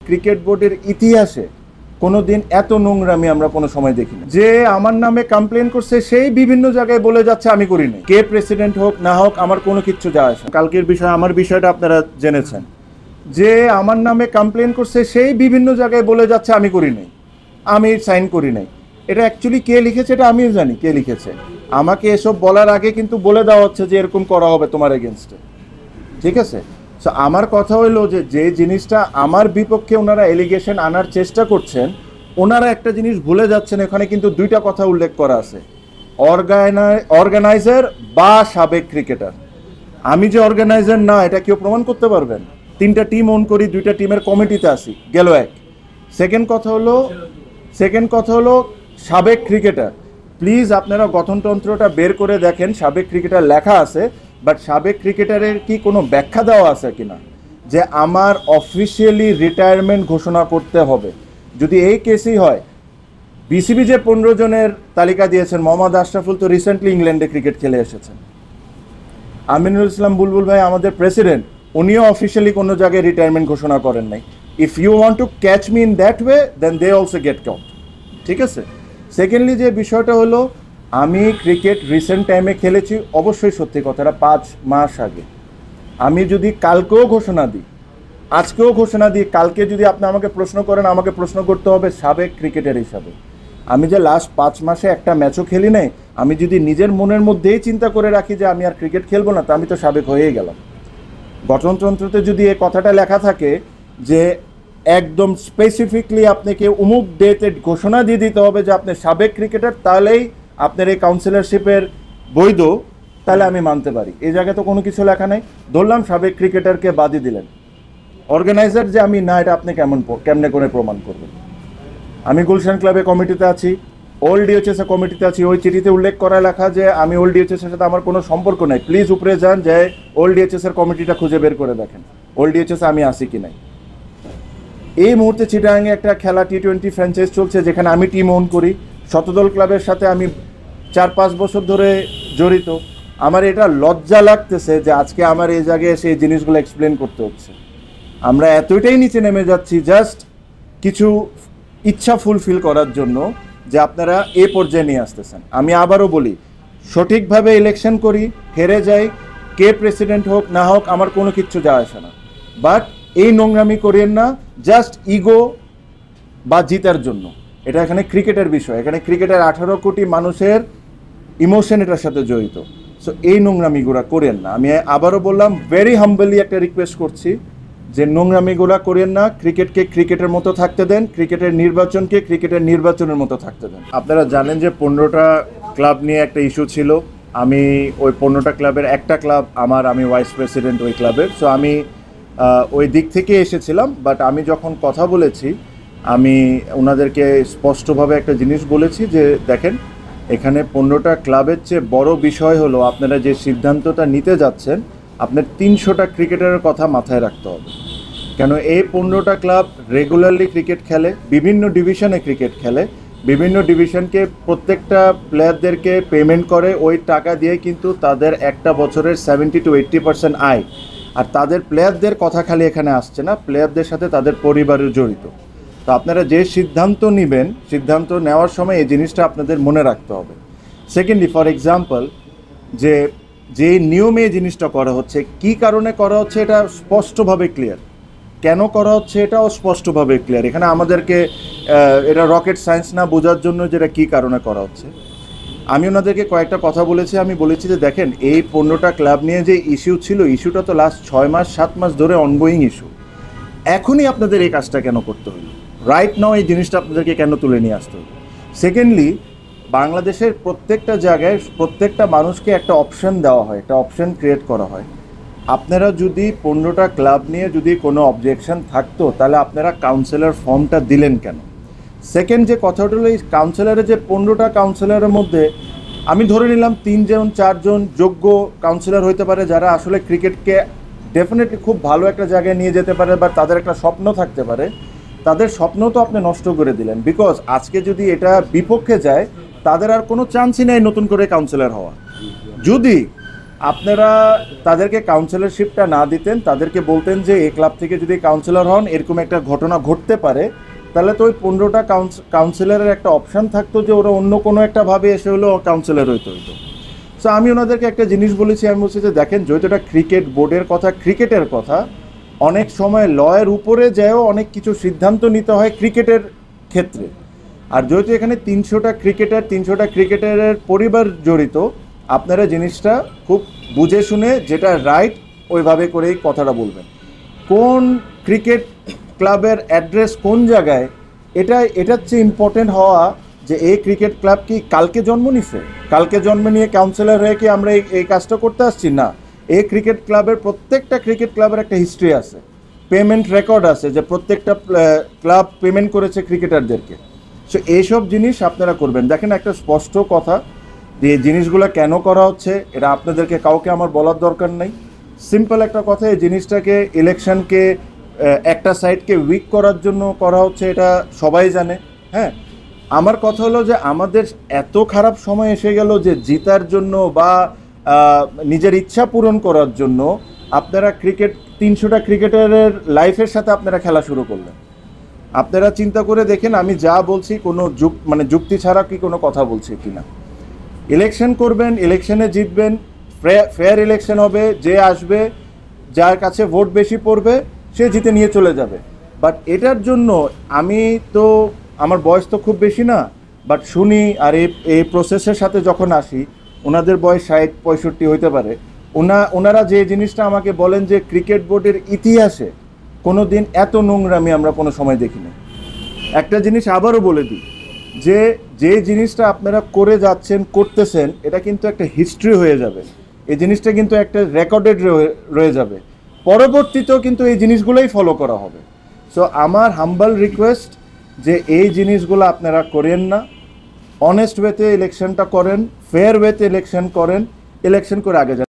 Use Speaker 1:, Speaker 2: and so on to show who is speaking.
Speaker 1: Cricket বোর্ডের ইতিহাসে কোনোদিন এত নোংরামি আমরা কোনো সময় দেখিনি। যে আমার নামে কমপ্লেন করছে সেই বিভিন্ন জায়গায় বলে যাচ্ছে আমি করি নাই। কে প্রেসিডেন্ট হোক না হোক আমার কোনো কিচ্ছু যায় আসে না। কালকের বিষয় আমার বিষয়টা আপনারা জেনেছেন। যে আমার নামে কমপ্লেন করছে সেই বিভিন্ন জায়গায় বলে যাচ্ছে আমি করি নাই, আমি সাইন করি নাই। এটা অ্যাকচুয়ালি কে লিখেছে এটা আমিও জানি কে লিখেছে। আমাকে এসব বলার আগে কিন্তু বলে দেওয়া হচ্ছে যে এরকম করা হবে তোমার এগেনস্টে, ঠিক আছে? সো আমার কথা হলো যে জিনিসটা আমার বিপক্ষে ওনারা এলিগেশন আনার চেষ্টা করছেন, ওনারা একটা জিনিস ভুলে যাচ্ছেন। এখানে কিন্তু দুইটা কথা উল্লেখ করা আছে, অর্গানাইজার বা সাবেক ক্রিকেটার। আমি যে অর্গানাইজার না এটা কেউ প্রমাণ করতে পারবেন? 3টা টিম ওন করি, 2টা টিমের কমিটিতে আসি, গেল এক। সেকেন্ড কথা হলো সাবেক ক্রিকেটার। প্লিজ আপনারা গঠনতন্ত্রটা বের করে দেখেন, সাবেক ক্রিকেটার লেখা আছে, বাট সাবেক ক্রিকেটারের কি কোনো ব্যাখ্যা দেওয়া আছে কিনা যে আমার অফিসিয়ালি রিটায়ারমেন্ট ঘোষণা করতে হবে? যদি এই কেসই হয়, বিসিবি যে 15 জনের তালিকা দিয়েছেন, মোহাম্মদ আশরাফুল তো রিসেন্টলি ইংল্যান্ডে ক্রিকেট খেলে এসেছেন। আমিনুল ইসলাম বুলবুল ভাই আমাদের প্রেসিডেন্ট, উনিও অফিসিয়ালি কোনো জায়গায় রিটায়ারমেন্ট ঘোষণা করেন নাই। If you want to catch me in that way then they also get count, ঠিক আছে? সেকেন্ডলি যে বিষয়টা হলো, আমি ক্রিকেট রিসেন্ট টাইমে খেলেছি, অবশ্যই সত্যি কথাটা 5 মাস আগে। আমি যদি কালকেও ঘোষণা দিই, আজকেও ঘোষণা দিই, কালকে যদি আপনি আমাকে প্রশ্ন করেন, আমাকে প্রশ্ন করতে হবে সাবেক ক্রিকেটার হিসাবে। আমি যে লাস্ট 5 মাসে একটা ম্যাচও খেলি নাই, আমি যদি নিজের মনের মধ্যেই চিন্তা করে রাখি যে আমি আর ক্রিকেট খেলবো না, তা আমি তো সাবেক হয়েই গেলাম। গঠনতন্ত্রতে যদি এই কথাটা লেখা থাকে যে একদম স্পেসিফিকলি আপনাকে অমুক ডেতে ঘোষণা দিয়ে দিতে হবে যে আপনি সাবেক ক্রিকেটার, তাহলেই আপনার এই কাউন্সিলরশিপের বৈধ, তাহলে আমি মানতে পারি। এই জায়গায় তো কোনো কিছু লেখা নেই। ধরলাম সাবেক ক্রিকেটারকে বাদই দিলেন, অর্গানাইজার যে আমি না, এটা আপনি কেমনে করে প্রমাণ করবেন? আমি গুলশান ক্লাবে কমিটিতে আছি, ওল্ড ডিএচএস এর কমিটিতে আছি। ওই চিঠিতে উল্লেখ করা লেখা যে আমি ওল্ড ডিএচএস এর সাথে আমার কোনো সম্পর্ক নাই। প্লিজ উপরে যান, যে ওল্ড ডিএচএস এর কমিটিটা খুঁজে বের করে দেখেন ওল্ড ডিএচএস আমি আসি কি নাই। এই মুহূর্তে চিটাগাংয়ে একটা খেলা T20 ফ্র্যাঞ্চাইজ চলছে, যেখানে আমি টিম ওন করি। শতদল ক্লাবের সাথে আমি 4-5 বছর ধরে জড়িত। আমার এটা লজ্জা লাগতেছে যে আজকে আমার এই জায়গায় সেই জিনিসগুলো এক্সপ্লেন করতে হচ্ছে। আমরা এতটাই নিচে নেমে যাচ্ছি জাস্ট কিছু ইচ্ছা ফুলফিল করার জন্য, যে আপনারা এ পর্যায়ে নিয়ে আসতেছেন। আমি আবারও বলি, সঠিকভাবে ইলেকশন করি, হেরে যাই, কে প্রেসিডেন্ট হোক না হোক আমার কোনো কিচ্ছু যায় আসে না, বাট এই নোংরামি করেন না জাস্ট ইগো বা জিতার জন্য। এটা এখানে ক্রিকেটের বিষয়, এখানে ক্রিকেটের 18 কোটি মানুষের ইমোশন এটার সাথে জড়িত। সো এই নোংরামিগুলা করেন না। আমি আবারও বললাম, ভেরি হাম্বলি একটা রিকোয়েস্ট করছি যে নোংরামিগুলা করেন না। ক্রিকেটকে ক্রিকেটের মতো থাকতে দেন, ক্রিকেটের নির্বাচনকে ক্রিকেটের নির্বাচনের মতো থাকতে দেন। আপনারা জানেন যে 15টা ক্লাব নিয়ে একটা ইস্যু ছিল। আমি ওই 15টা ক্লাবের একটা ক্লাব আমি ভাইস প্রেসিডেন্ট ওই ক্লাবের। সো আমি ওই দিক থেকে এসেছিলাম। বাট আমি যখন কথা বলেছি, আমি ওনাদেরকে স্পষ্টভাবে একটা জিনিস বলেছি যে দেখেন, এখানে 15টা ক্লাবের চেয়ে বড় বিষয় হলো আপনারা যে সিদ্ধান্তটা নিতে যাচ্ছেন, আপনার 300টা ক্রিকেটারের কথা মাথায় রাখতে হবে। কেন এই 15টা ক্লাব রেগুলারলি ক্রিকেট খেলে, বিভিন্ন ডিভিশনে ক্রিকেট খেলে, বিভিন্ন ডিভিশনকে প্রত্যেকটা প্লেয়ারদেরকে পেমেন্ট করে। ওই টাকা দিয়ে কিন্তু তাদের একটা বছরের 70 to 80% আয়। আর তাদের প্লেয়ারদের কথা খালি এখানে আসছে না, প্লেয়ারদের সাথে তাদের পরিবারের জড়িত। তো আপনারা যে সিদ্ধান্ত নেবেন, সিদ্ধান্ত নেওয়ার সময় এই জিনিসটা আপনাদের মনে রাখতে হবে। সেকেন্ডলি, ফর এক্সাম্পল, যে নিয়মে এই জিনিসটা করা হচ্ছে, কি কারণে করা হচ্ছে এটা স্পষ্টভাবে ক্লিয়ার, কেন করা হচ্ছে এটাও স্পষ্টভাবে ক্লিয়ার। এখানে আমাদেরকে এটা রকেট সায়েন্স না বোঝার জন্য যেটা কী কারণে করা হচ্ছে। আমি ওনাদেরকে কয়েকটা কথা বলেছি। আমি বলেছি যে দেখেন, এই 15টা ক্লাব নিয়ে যে ইস্যু ছিল, ইস্যুটা তো লাস্ট 6 মাস 7 মাস ধরে অনগোয়িং ইস্যু। এখনই আপনাদের এই কাজটা কেন করতে হলো? রাইট নাও এই জিনিসটা আপনাদেরকে কেন তুলে নিয়ে আসতে হলো? সেকেন্ডলি, বাংলাদেশের প্রত্যেকটা জায়গায় প্রত্যেকটা মানুষকে একটা অপশন দেওয়া হয়, একটা অপশন ক্রিয়েট করা হয়। আপনারা যদি 15টা ক্লাব নিয়ে যদি কোনো অবজেকশন থাকতো, তাহলে আপনারা কাউন্সিলর ফর্মটা দিলেন কেন? সেকেন্ড যে কথাটা হলো, এই কাউন্সিলরের যে 15টা কাউন্সিলরের মধ্যে আমি ধরে নিলাম 3-4 জন যোগ্য কাউন্সিলর হইতে পারে, যারা আসলে ক্রিকেটকে ডেফিনেটলি খুব ভালো একটা জায়গায় নিয়ে যেতে পারে, বা তাদের একটা স্বপ্ন থাকতে পারে। তাদের স্বপ্ন তো আপনি নষ্ট করে দিলেন, বিকজ আজকে যদি এটা বিপক্ষে যায়, তাদের আর কোনো চান্সই নেই নতুন করে কাউন্সিলর হওয়া। যদি আপনারা তাদেরকে কাউন্সিলরশিপটা না দিতেন, তাদেরকে বলতেন যে এই ক্লাব থেকে যদি কাউন্সিলর হন এরকম একটা ঘটনা ঘটতে পারে, তাহলে তো ওই 15টা কাউন্সিলরের একটা অপশান থাকতো যে ওরা অন্য কোনো একটা ভাবে এসে হলেও কাউন্সিলর হইতো। সো আমি ওনাদেরকে একটা জিনিস বলেছি, আমি বলছি যে দেখেন, যেহেতু এটা ক্রিকেট বোর্ডের কথা, ক্রিকেটের কথা, অনেক সময় লয়ের উপরে যেও অনেক কিছু সিদ্ধান্ত নিতে হয় ক্রিকেটের ক্ষেত্রে। আর যেহেতু এখানে 300টা ক্রিকেটারের পরিবার জড়িত, আপনারা জিনিসটা খুব বুঝে শুনে যেটা রাইট ওইভাবে করেই কথাটা বলবেন। কোন ক্রিকেট ক্লাবের অ্যাড্রেস কোন জায়গায়, এটার চেয়ে ইম্পর্টেন্ট হওয়া যে এই ক্রিকেট ক্লাব কি কালকে জন্ম নিছে, কালকে জন্ম নিয়ে কাউন্সিলর হয়ে কি আমরা এই কাজটা করতে আসছি না। এই ক্রিকেট ক্লাবের প্রত্যেকটা ক্রিকেট ক্লাবের একটা হিস্ট্রি আছে, পেমেন্ট রেকর্ড আছে যে প্রত্যেকটা ক্লাব পেমেন্ট করেছে ক্রিকেটারদেরকে। সো এইসব জিনিস আপনারা করবেন। দেখেন, একটা স্পষ্ট কথা যে এই জিনিসগুলো কেন করা হচ্ছে এটা আপনাদেরকে কাউকে আমার বলার দরকার নেই। সিম্পল একটা কথা, এই জিনিসটাকে ইলেকশনকে একটা সাইডকে উইক করার জন্য করা হচ্ছে, এটা সবাই জানে। হ্যাঁ, আমার কথা হলো যে আমাদের এত খারাপ সময় এসে গেল যে জিতার জন্য বা নিজের ইচ্ছা পূরণ করার জন্য আপনারা 300টা ক্রিকেটারের লাইফের সাথে আপনারা খেলা শুরু করলেন। আপনারা চিন্তা করে দেখেন আমি যা বলছি কোনো যুক্তি ছাড়া কি কোনো কথা বলছি কিনা। ইলেকশন করবেন, ইলেকশনে জিতবেন, ফেয়ার ইলেকশন হবে, যে আসবে যার কাছে ভোট বেশি পড়বে সে জিতে নিয়ে চলে যাবে। বাট এটার জন্য আমি তো, আমার বয়স তো খুব বেশি না, বাট শুনি আর এই প্রসেসের সাথে যখন আসি, ওনাদের বয়স 60-65 হইতে পারে, ওনারা যে জিনিসটা আমাকে বলেন যে ক্রিকেট বোর্ডের ইতিহাসে কোনো দিন এত নোংরামি আমরা কোনো সময় দেখিনি। একটা জিনিস আবারও বলে দিই, যে জিনিসটা আপনারা করে যাচ্ছেন, করতেছেন, এটা কিন্তু একটা হিস্ট্রি হয়ে যাবে, এই জিনিসটা কিন্তু একটা রেকর্ডেড রয়ে যাবে, পরবর্তীতেও কিন্তু এই জিনিসগুলোই ফলো করা হবে। সো আমার হাম্বল রিকোয়েস্ট যে এই জিনিসগুলো আপনারা করেন না, অনেস্ট ওয়েতে ইলেকশনটা করেন, ফেয়ার ওয়েতে ইলেকশন করেন, ইলেকশন করে আগে যান।